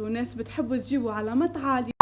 انتوا ناس بتحبوا تجيبوا علامات عالية.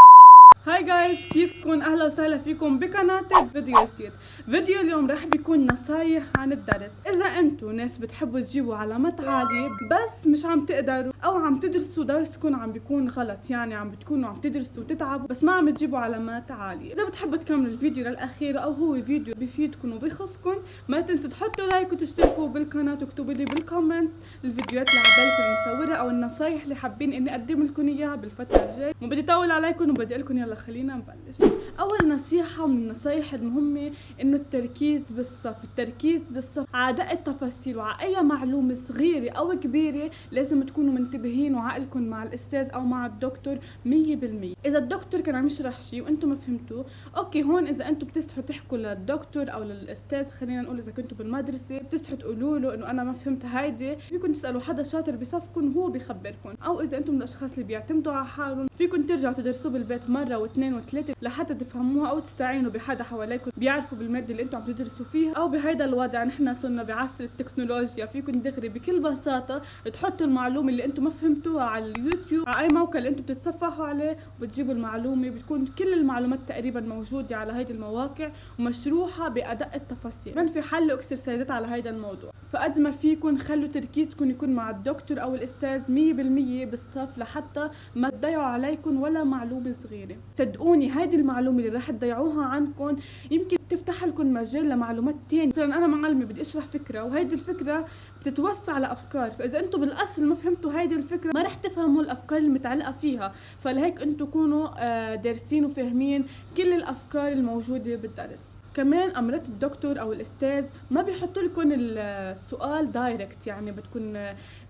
هاي جايز، كيفكن؟ اهلا وسهلا فيكم بقناتي بفيديو جديد. فيديو اليوم راح بيكون نصايح عن الدرس. اذا انتوا ناس بتحبوا تجيبوا علامات عالية بس مش عم تقدروا او عم تدرسوا درسكم عم بيكون غلط، يعني عم بتكونوا عم تدرسوا وتتعبوا بس ما عم تجيبوا علامات عالية. اذا بتحبوا تكملوا الفيديو للاخير او هو فيديو بيفيدكم وبيخصكم، ما تنسوا تحطوا لايك وتشتركوا بالقناة وتكتبوا لي بالكومنت الفيديوهات اللي عبالكم نصورها او النصايح اللي حابين اني اقدم لكم اياها بالفترة الجاية. ما بدي اطول عليكم وبدي اقول لكم يلا خلينا نبلش. اول نصيحة من النصايح المهمة انه التركيز بالصف. التركيز بالصف على دق التفاصيل وعلى اي معلومة صغيرة او كبيرة لازم تكونوا منتبهين وعقلكم مع الاستاذ او مع الدكتور 100%. اذا الدكتور كان عم يشرح شيء وانتم ما فهمتوه، اوكي هون اذا انتم بتستحوا تحكوا للدكتور او للاستاذ، خلينا نقول اذا كنتوا بالمدرسة بتستحوا تقولوا له انه انا ما فهمت هيدي، فيكم تسالوا حدا شاطر بصفكم وهو بيخبركم. او اذا انتم من الاشخاص اللي بيعتمدوا على حالهم فيكم ترجعوا تدرسوا بالبيت مرة واثنين وثلاثة لحتى تفهموها او تستعينوا بحدا حواليكم بيعرفوا بالمادة اللي انتم عم تدرسوا فيها. او بهيدا الوضع نحن صرنا بعصر التكنولوجيا، فيكم دغري بكل بساطة تحطوا المعلومة اللي انتم ما فهمتوها على اليوتيوب على اي موقع اللي انتم بتتصفحوا عليه وبتجيبوا المعلومة. بتكون كل المعلومات تقريبا موجودة على هيدي المواقع ومشروحة بأدق التفاصيل. كمان في حل اكسرسايزات على هيدا الموضوع، فقد ما فيكم خلوا تركيزكم يكون مع الدكتور او الاستاذ 100% بالصف لحتى ما تضيعوا عليكم ولا معلومة صغيرة. صدقوني هيدي المعلومة اللي رح تضيعوها عنكم يمكن تفتح لكم مجال لمعلومات تانية. مثلا انا معلمة بدي اشرح فكرة وهيدي الفكرة بتتوسع لافكار، فاذا انتم بالاصل ما فهمتوا هيدي الفكرة ما رح تفهموا الافكار المتعلقة فيها، فلهيك انتم كونوا دارسين وفاهمين كل الافكار الموجودة بالدرس. كمان امرات الدكتور او الاستاذ ما بيحط لكم السؤال دايركت، يعني بتكون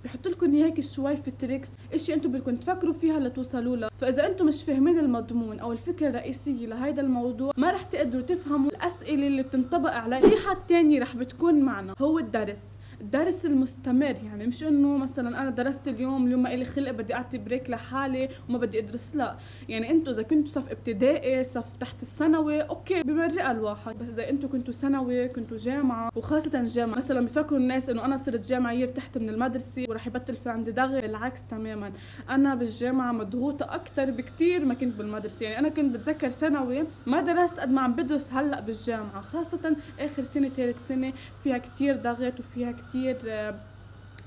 بيحط لكم هيك شوي في تريكس، اشي انتم بدكم تفكروا فيها لتوصلوا لها. فاذا انتم مش فاهمين المضمون او الفكره الرئيسيه لهيدا الموضوع ما رح تقدروا تفهموا الاسئله اللي بتنطبق على النصيحه الثانيه رح بتكون معنا هو الدرس المستمر. يعني مش انه مثلا انا درست اليوم ما الي خلق بدي اعطي بريك لحالي وما بدي ادرس، لا. يعني انتم اذا كنتوا صف ابتدائي صف تحت الثانوي اوكي بمرق الواحد، بس اذا انتم كنتوا ثانوي كنتوا جامعه، وخاصه جامعه مثلا بفكروا الناس انه انا صرت جامعه تحت من المدرسه ورح يبطل في عندي ضغط. بالعكس تماما، انا بالجامعه مضغوطه اكثر بكثير ما كنت بالمدرسه. يعني انا كنت بتذكر ثانوي ما درست قد ما عم بدرس هلا بالجامعه، خاصه اخر سنه ثالث سنه فيها كثير ضغط وفيها كثير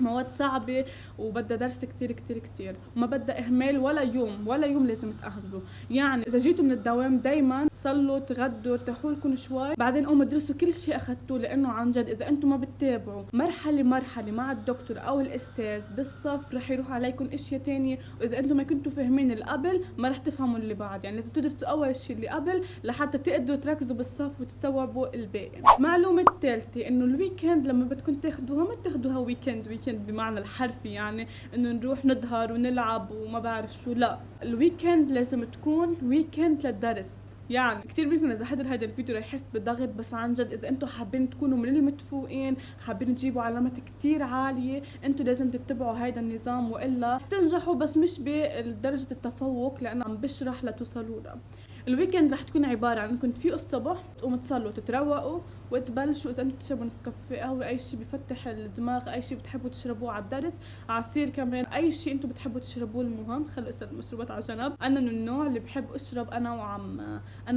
مواد صعبة وبدها درس كتير كتير كتير، وما بدها إهمال ولا يوم لازم تأهلوا. يعني إذا جيتوا من الدوام دايما صلوا تغدوا ارتاحوا لكم شوي بعدين قوموا ادرسوا كل شيء أخذتوه، لأنه عن جد إذا أنتم ما بتتابعوا مرحلة مع الدكتور أو الأستاذ بالصف رح يروح عليكم أشياء تانية، وإذا أنتم ما كنتوا فاهمين اللي قبل ما رح تفهموا اللي بعد. يعني لازم تدرسوا أول شيء اللي قبل لحتى تقدروا تركزوا بالصف وتستوعبوا الباقي. معلومة الثالثة إنه الويكند لما بدكم تاخدوها ما تاخدوها ويكند بمعنى الحرفي، يعني انه نروح نظهر ونلعب وما بعرف شو، لا. الويكند لازم تكون ويكند للدرس. يعني كتير منكم اذا حضر هذا الفيديو رح يحس بضغط، بس عن جد اذا انتم حابين تكونوا من المتفوقين حابين تجيبوا علامات كتير عالية انتم لازم تتبعوا هذا النظام والا تنجحوا، بس مش بدرجة التفوق لانه عم بشرح لتوصلوا له. الويكند رح تكون عبارة عن انكم تفيقوا الصبح تقوموا تصلوا تتروقوا وتبلشوا. اذا انتم تشربوا نسكافيه قهوه اي شيء بفتح الدماغ، اي شيء بتحبوا تشربوه على الدرس، عصير كمان، اي شيء انتم بتحبوا تشربوه. المهم خلوا المشروبات على جنب. انا من النوع اللي بحب اشرب انا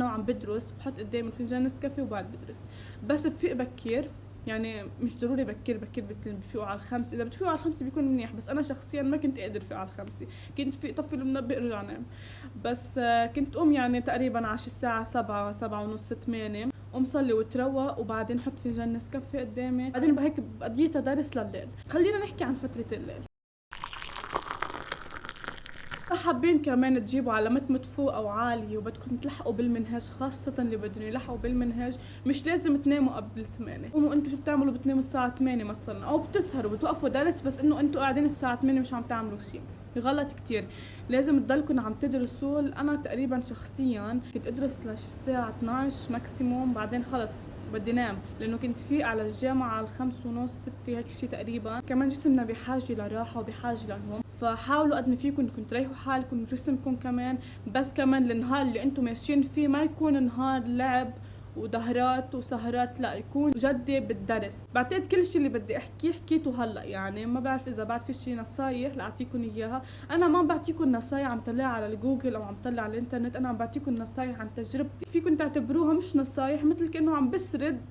وعم بدرس، بحط قدامي فنجان نسكافيه وبعد بدرس. بس بفيق بكير، يعني مش ضروري بكير بفيقوا على 5، اذا بتفيقوا على 5 بيكون منيح، بس انا شخصيا ما كنت اقدر فيق على 5، كنت فيق طفي المنبه ارجع نام. بس كنت قوم يعني تقريبا على الساعه 7 ونص 8 قوم صلي وتروق وبعدين حط فنجان نسكافيه قدامي، بعدين بهيك بقضيتها درس لليل. خلينا نحكي عن فتره الليل. حابين كمان تجيبوا علامات مدفوقة أو عالية وبدكم تلحقوا بالمنهج، خاصة اللي بدهم يلحقوا بالمنهج مش لازم تناموا قبل 8. قوموا انتوا شو بتعملوا؟ بتناموا الساعة 8 مثلا أو بتسهروا بتوقفوا درس بس إنه انتوا قاعدين الساعة 8 مش عم تعملوا شيء، غلط كتير. لازم تضلكم عم تدرسوا. أنا تقريبا شخصيا كنت أدرس الساعة 12 ماكسيموم، بعدين خلص بدي نام لانه كنت فيق على الجامعه على 5:30 6 هيك شيء تقريبا. كمان جسمنا بحاجه لراحه وبحاجه لنوم، فحاولوا قد ما فيكم انكم تريحوا حالكم وجسمكم كمان. بس كمان النهار اللي انتم ماشيين فيه ما يكون نهار لعب وظهرات وسهرات، لا يكون جدي بالدرس. بعتقد كل شيء اللي بدي احكيه حكيته هلا، يعني ما بعرف اذا بعد في شيء نصايح لاعطيكم اياها. انا ما بعطيكم نصايح عم طلع على الجوجل او عم طلع على الانترنت، انا عم بعطيكم نصايح عن تجربتي. فيكم تعتبروها مش نصايح، مثل كانه عم بسرد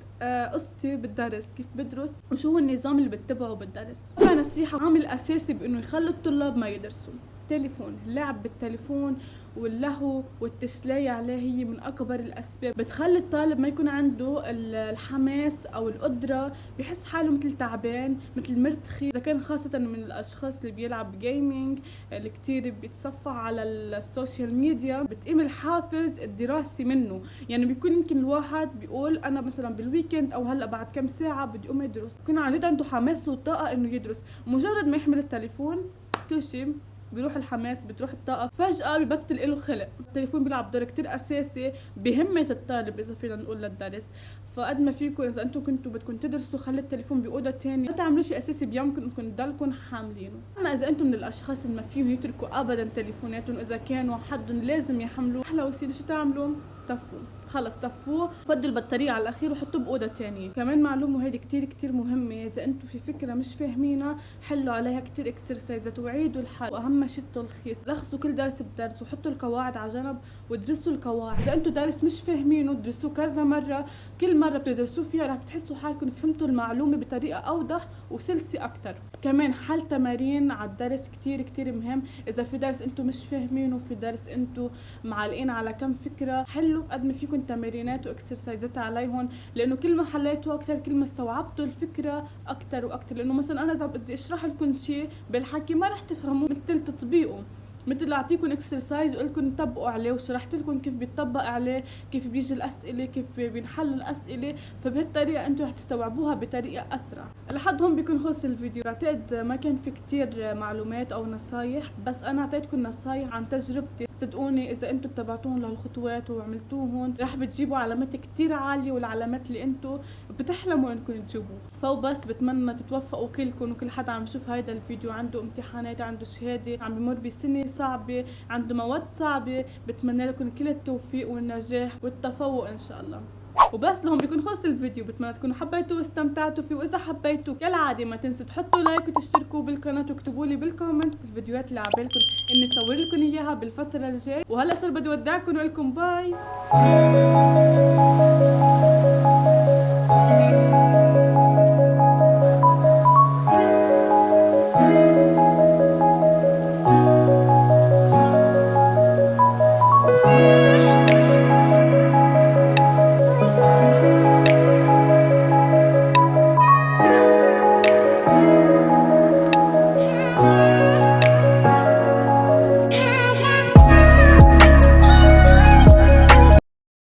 قصتي بالدرس، كيف بدرس وشو هو النظام اللي بتبعه بالدرس. طبعا نصيحة عامل اساسي بانه يخلوا الطلاب ما يدرسوا. تليفون، اللعب بالتليفون واللهو والتسلية عليه هي من أكبر الأسباب بتخلي الطالب ما يكون عنده الحماس أو القدرة، بحس حاله مثل تعبان مثل مرتخي، إذا كان خاصة من الأشخاص اللي بيلعب جيمينج، اللي كتير بيتصفح على السوشيال ميديا، بتقيم الحافز الدراسي منه. يعني بيكون يمكن الواحد بيقول أنا مثلا بالويكند أو هلأ بعد كم ساعة بدي أقوم أدرس، يكون عن جد عنده حماس وطاقة إنه يدرس. مجرد ما يحمل التليفون كل شيء بيروح الحماس، بتروح الطاقة، فجأة ببطل له خلق. التليفون بيلعب دور كتير أساسي بهمة الطالب إذا فينا نقول للدرس. فقد ما فيكم إذا أنتم كنتوا بدكم تدرسوا خلي التليفون بأوضة تانية، ما تعملوا شيء أساسي بيومكم إنكم تضلكم حاملينه. أما إذا أنتم من الأشخاص اللي ما فيهم يتركوا أبدا تليفوناتهم، إذا كانوا حدهم لازم يحملوا، أحلى وسيلة شو تعملوا؟ طفوه، خلص طفوه، فضوا البطارية على الأخير وحطوه بأوضة تانية. كمان معلومة وهيدي كتير مهمة، إذا أنتم في فكرة مش فاهمينها حلوا عليها كتير اكسرسايزات وعيدوا الحل، وأهم شيء التلخيص، لخصوا كل درس بدرس وحطوا القواعد على جنب ودرسوا القواعد. إذا أنتم درس مش فاهمينه درسوه كذا مرة، كل مرة بتدرسوه فيها رح بتحسوا حالكم فهمتوا المعلومة بطريقة أوضح وسلسة أكتر. كمان حل تمارين على الدرس كتير مهم. إذا في درس أنتم مش فاهمينه، في درس أنتم معلقين على كم فكرة، حلوا قد ما فيكم تمارينات واكسرسايزات عليهم، لانه كل ما حليتوا اكثر كل ما استوعبتوا الفكره اكثر واكثر. لانه مثلا انا اذا بدي اشرح لكم شيء بالحكي ما رح تفهموا مثل تطبيقه، مثل اعطيكم اكسرسايز وقول لكم طبقوا عليه وشرحت لكم كيف بيطبق عليه، كيف بيجي الاسئله، كيف بينحل الاسئله، فبهالطريقه انتم رح تستوعبوها بطريقه اسرع. لحد هون بيكون خلص الفيديو. بعتقد ما كان في كتير معلومات او نصايح، بس انا اعطيتكم نصايح عن تجربتي. صدقوني اذا انتم اتبعتوهم لهالخطوات وعملتوهم رح بتجيبوا علامات كتير عاليه، والعلامات اللي انتم بتحلموا انكم تجيبوها. فوبس بتمنى تتوفقوا كلكم، وكل حدا عم يشوف هيدا الفيديو عنده امتحانات، عنده شهاده، عم بمر بسنه صعبه، عنده مواد صعبه، بتمنى لكم كل التوفيق والنجاح والتفوق ان شاء الله. وبس لهم بيكون خلص الفيديو. بتمنى تكونوا حبيتوا واستمتعتوا فيه، واذا حبيتوا كالعاده ما تنسوا تحطوا لايك وتشتركوا بالقناه واكتبوا لي بالكومنتس الفيديوهات اللي عبالكم اني صور لكم اياها بالفتره الجايه. وهلا صار بدي ودعكم واقول لكم باي.